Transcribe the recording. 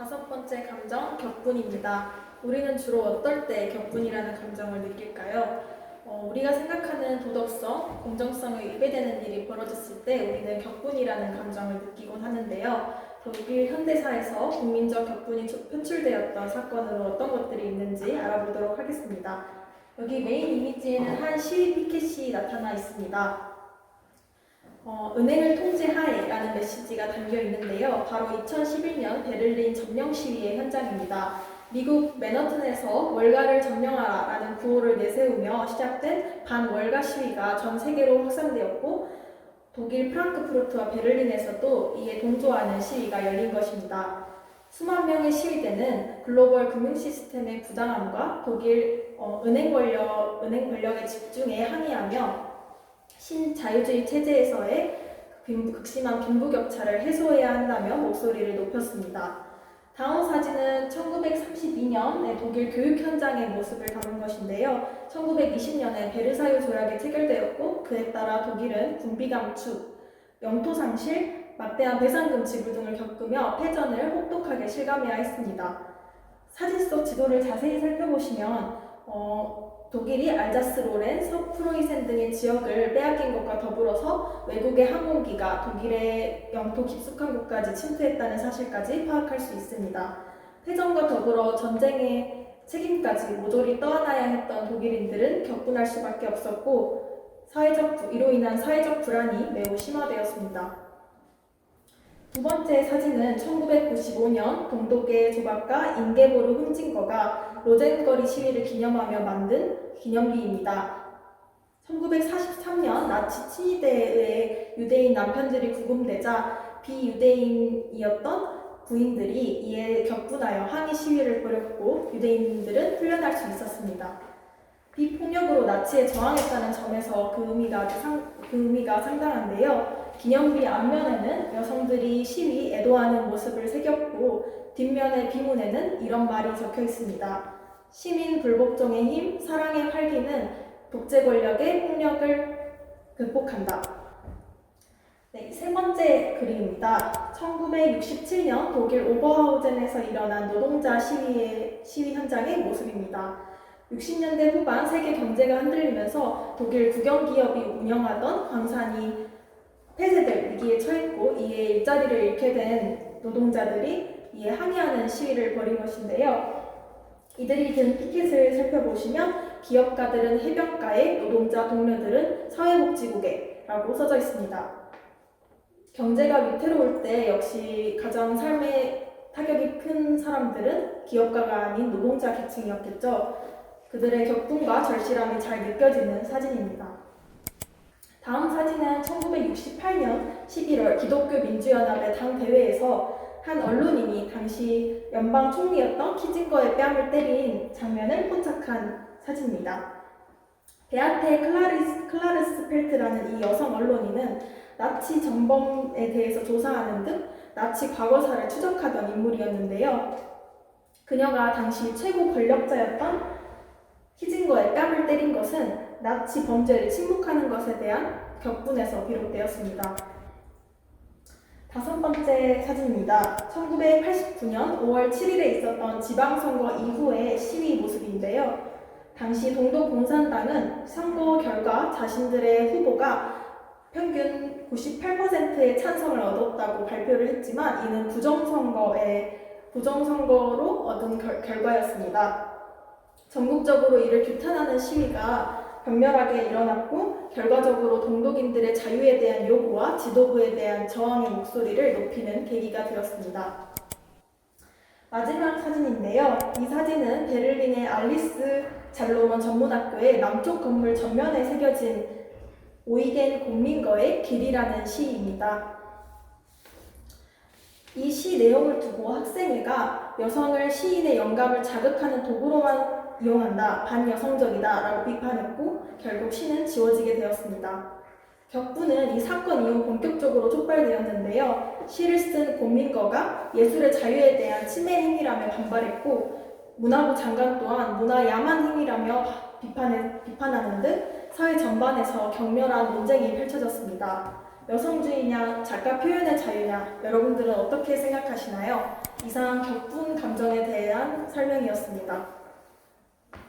다섯 번째 감정, 격분입니다. 우리는 주로 어떨 때 격분이라는 감정을 느낄까요? 우리가 생각하는 도덕성, 공정성이 위배되는 일이 벌어졌을 때 우리는 격분이라는 감정을 느끼곤 하는데요. 독일 현대사에서 국민적 격분이 표출되었던 사건으로 어떤 것들이 있는지 알아보도록 하겠습니다. 여기 메인 이미지에는 한 시위 피켓이 나타나 있습니다. 은행을 통제하에라는 메시지가 담겨 있는데요. 바로 2011년 베를린 점령 시위의 현장입니다. 미국 맨하튼에서 월가를 점령하라라는 구호를 내세우며 시작된 반월가 시위가 전 세계로 확산되었고 독일 프랑크푸르트와 베를린에서도 이에 동조하는 시위가 열린 것입니다. 수만 명의 시위대는 글로벌 금융 시스템의 부당함과 독일 은행 권력의 집중에 항의하며 신자유주의 체제에서의 극심한 빈부격차를 해소해야 한다며 목소리를 높였습니다. 다음 사진은 1932년의 독일 교육 현장의 모습을 담은 것인데요. 1920년에 베르사유 조약이 체결되었고 그에 따라 독일은 군비 감축, 영토 상실, 막대한 배상금 지불 등을 겪으며 패전을 혹독하게 실감해야 했습니다. 사진 속 지도를 자세히 살펴보시면 독일이 알자스 로렌, 서프로이센 등의 지역을 빼앗긴 것과 더불어서 외국의 항공기가 독일의 영토 깊숙한 곳까지 침투했다는 사실까지 파악할 수 있습니다. 패전과 더불어 전쟁의 책임까지 모조리 떠안아야 했던 독일인들은 격분할 수밖에 없었고 이로 인한 사회적 불안이 매우 심화되었습니다. 두 번째 사진은 1995년 동독의 조각가 인게보르 훈징거가 로젠거리 시위를 기념하며 만든 기념비입니다. 1943년 나치 친위대의 유대인 남편들이 구금되자 비유대인이었던 부인들이 이에 격분하여 항의 시위를 벌였고 유대인들은 풀려날 수 있었습니다. 비폭력으로 나치에 저항했다는 점에서 그 의미가 상당한데요. 기념비 앞면에는 여성들이 시위 애도하는 모습을 새겼고 뒷면의 비문에는 이런 말이 적혀 있습니다. 시민 불복종의 힘, 사랑의 활기는 독재 권력의 폭력을 극복한다. 네, 세 번째 그림입니다. 1967년 독일 오버하우젠에서 일어난 노동자 시위 현장의 모습입니다. 60년대 후반 세계 경제가 흔들리면서 독일 국영기업이 운영하던 광산이 폐쇄될 위기에 처했고 이에 일자리를 잃게 된 노동자들이 이에 항의하는 시위를 벌인 것인데요. 이들이 든 피켓을 살펴보시면 기업가들은 해변가에, 노동자 동료들은 사회복지국에라고 써져 있습니다. 경제가 위태로울 때 역시 가장 삶에 타격이 큰 사람들은 기업가가 아닌 노동자 계층이었겠죠. 그들의 격분과 절실함이 잘 느껴지는 사진입니다. 다음 사진은 1968년 11월 기독교 민주연합의 당 대회에서 한 언론인이 당시 연방 총리였던 키징거의 뺨을 때린 장면을 포착한 사진입니다. 베아테 클라르스펠트라는 이 여성 언론인은 나치 정범에 대해서 조사하는 등 나치 과거사를 추적하던 인물이었는데요. 그녀가 당시 최고 권력자였던 키징거의 뺨을 때린 것은 나치 범죄를 침묵하는 것에 대한 격분에서 비롯되었습니다. 다섯 번째 사진입니다. 1989년 5월 7일에 있었던 지방선거 이후의 시위 모습인데요. 당시 동독공산당은 선거 결과 자신들의 후보가 평균 98%의 찬성을 얻었다고 발표를 했지만 이는 부정선거로 얻은 결과였습니다. 전국적으로 이를 규탄하는 시위가 격렬하게 일어났고 결과적으로 동독인들의 자유에 대한 요구와 지도부에 대한 저항의 목소리를 높이는 계기가 되었습니다. 마지막 사진인데요. 이 사진은 베를린의 알리스 잘로먼 전문학교의 남쪽 건물 전면에 새겨진 오이겐 공민거의 길이라는 시입니다. 이 시 내용을 두고 학생회가 여성을 시인의 영감을 자극하는 도구로만 이용한다, 반여성적이다 라고 비판했고 결국 시는 지워지게 되었습니다. 격분은 이 사건 이후 본격적으로 촉발되었는데요. 시를 쓴 공민거가 예술의 자유에 대한 침해 행위라며 반발했고 문화부 장관 또한 문화 야만 행위라며 비판하는 등 사회 전반에서 격렬한 논쟁이 펼쳐졌습니다. 여성주의냐, 작가 표현의 자유냐, 여러분들은 어떻게 생각하시나요? 이상 격분 감정에 대한 설명이었습니다.